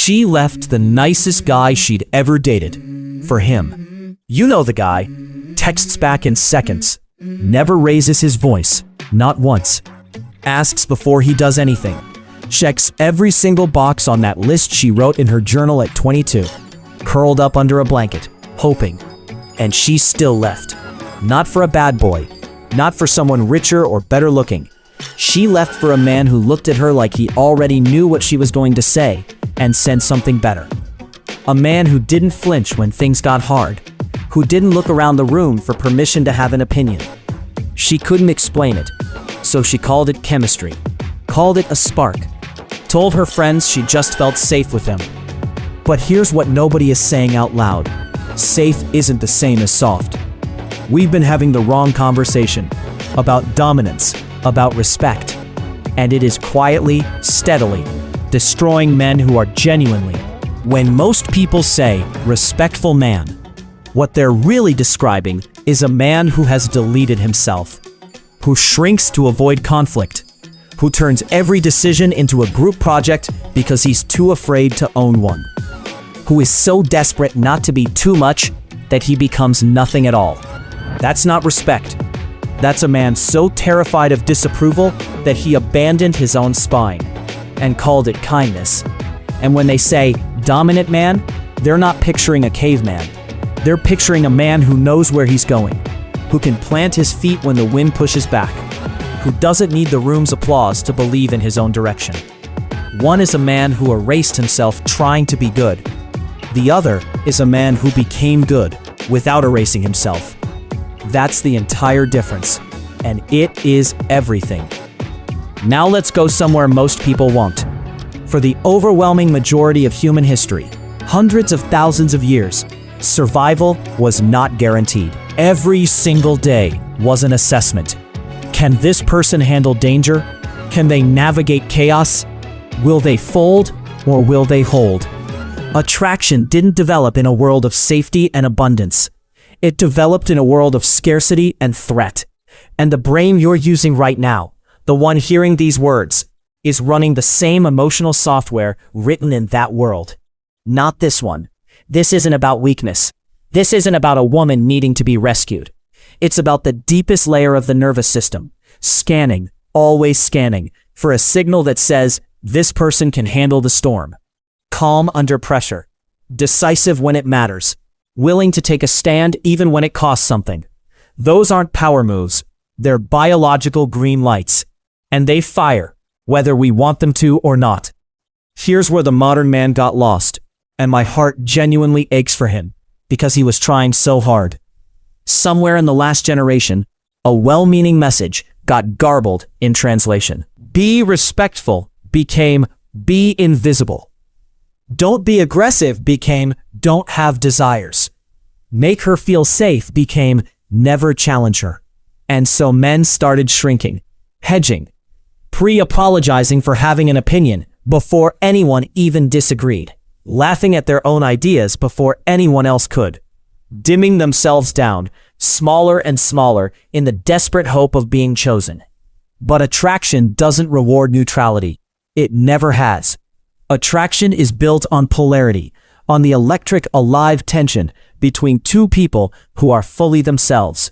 She left the nicest guy she'd ever dated for him. You know the guy. Texts back in seconds. Never raises his voice. Not once. Asks before he does anything. Checks every single box on that list she wrote in her journal at 22. Curled up under a blanket, hoping. And she still left. Not for a bad boy. Not for someone richer or better looking. She left for a man who looked at her like he already knew what she was going to say and said something better. A man who didn't flinch when things got hard. Who didn't look around the room for permission to have an opinion. She couldn't explain it, so she called it chemistry. Called it a spark. Told her friends she just felt safe with him. But here's what nobody is saying out loud. Safe isn't the same as soft. We've been having the wrong conversation about dominance, about respect, and it is quietly, steadily, destroying men who are genuinely, when most people say respectful man, what they're really describing is a man who has deleted himself, who shrinks to avoid conflict, who turns every decision into a group project because he's too afraid to own one, who is so desperate not to be too much that he becomes nothing at all. That's not respect. That's a man so terrified of disapproval that he abandoned his own spine and called it kindness. And when they say dominant man, they're not picturing a caveman. They're picturing a man who knows where he's going, who can plant his feet when the wind pushes back, who doesn't need the room's applause to believe in his own direction. One is a man who erased himself trying to be good. The other is a man who became good without erasing himself. That's the entire difference, and it is everything. Now let's go somewhere most people won't. For the overwhelming majority of human history, hundreds of thousands of years, survival was not guaranteed. Every single day was an assessment. Can this person handle danger? Can they navigate chaos? Will they fold or will they hold? Attraction didn't develop in a world of safety and abundance. It developed in a world of scarcity and threat. And the brain you're using right now, the one hearing these words, is running the same emotional software written in that world. Not this one. This isn't about weakness. This isn't about a woman needing to be rescued. It's about the deepest layer of the nervous system, scanning, always scanning, for a signal that says this person can handle the storm. Calm under pressure. Decisive when it matters. Willing to take a stand even when it costs something. Those aren't power moves. They're biological green lights. And they fire, whether we want them to or not. Here's where the modern man got lost, and my heart genuinely aches for him, because he was trying so hard. Somewhere in the last generation, a well-meaning message got garbled in translation. Be respectful became be invisible. Don't be aggressive became don't have desires. Make her feel safe became never challenge her. And so men started shrinking, hedging, pre-apologizing for having an opinion before anyone even disagreed, laughing at their own ideas before anyone else could, dimming themselves down, smaller and smaller in the desperate hope of being chosen. But attraction doesn't reward neutrality. It never has. Attraction is built on polarity, on the electric, alive tension between two people who are fully themselves.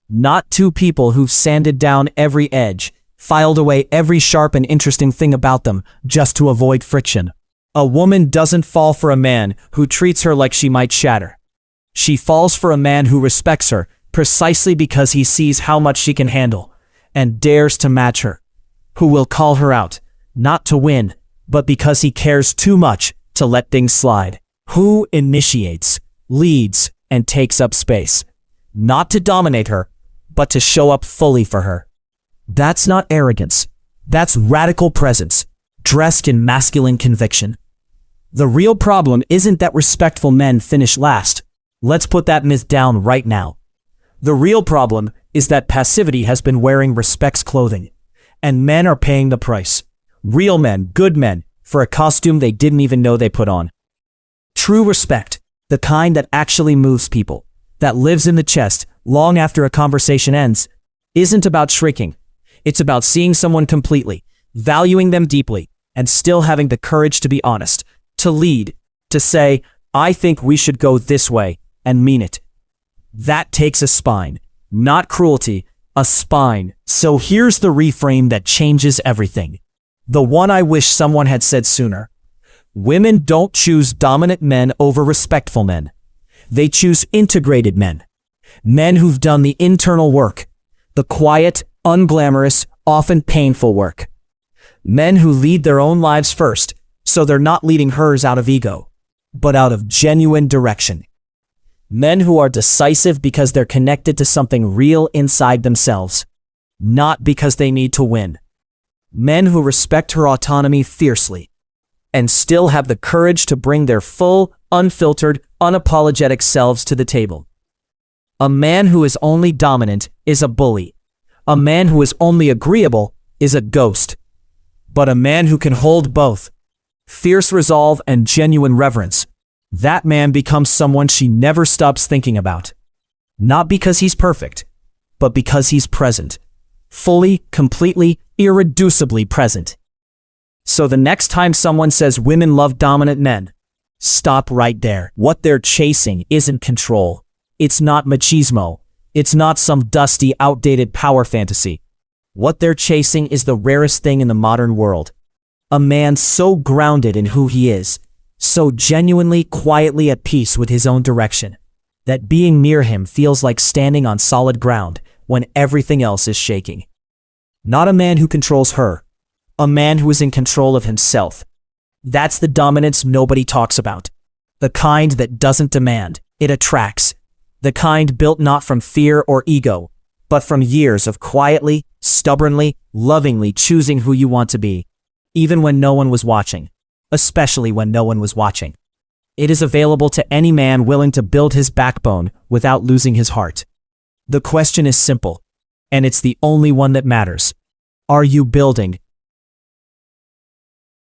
Not two people who've sanded down every edge, filed away every sharp and interesting thing about them just to avoid friction. A woman doesn't fall for a man who treats her like she might shatter. She falls for a man who respects her precisely because he sees how much she can handle and dares to match her, who will call her out, not to win, but because he cares too much to let things slide, who initiates, leads, and takes up space, not to dominate her, but to show up fully for her. That's not arrogance. That's radical presence, dressed in masculine conviction. The real problem isn't that respectful men finish last. Let's put that myth down right now. The real problem is that passivity has been wearing respect's clothing, and men are paying the price. Real men, good men, for a costume they didn't even know they put on. True respect, the kind that actually moves people, that lives in the chest long after a conversation ends, isn't about shrinking. It's about seeing someone completely, valuing them deeply, and still having the courage to be honest, To lead, to say, I think we should go this way, and mean it. That takes a spine, not cruelty, a spine. So here's the reframe that changes everything. The one I wish someone had said sooner. Women don't choose dominant men over respectful men. They choose integrated men. Men who've done the internal work, the quiet, unglamorous, often painful work. Men who lead their own lives first, so they're not leading hers out of ego, but out of genuine direction. Men who are decisive because they're connected to something real inside themselves, not because they need to win. Men who respect her autonomy fiercely, and still have the courage to bring their full, unfiltered, unapologetic selves to the table. A man who is only dominant is a bully. A man who is only agreeable is a ghost. But a man who can hold both, fierce resolve and genuine reverence, that man becomes someone she never stops thinking about. Not because he's perfect, but because he's present. Fully, completely, irreducibly present. So the next time someone says women love dominant men, stop right there. What they're chasing isn't control. It's not machismo. It's not some dusty, outdated power fantasy. What they're chasing is the rarest thing in the modern world. A man so grounded in who he is, so genuinely, quietly at peace with his own direction, that being near him feels like standing on solid ground when everything else is shaking. Not a man who controls her, a man who is in control of himself. That's the dominance nobody talks about. The kind that doesn't demand, it attracts. The kind built not from fear or ego, but from years of quietly, stubbornly, lovingly choosing who you want to be, even when no one was watching, especially when no one was watching. It is available to any man willing to build his backbone without losing his heart. The question is simple, and it's the only one that matters. Are you building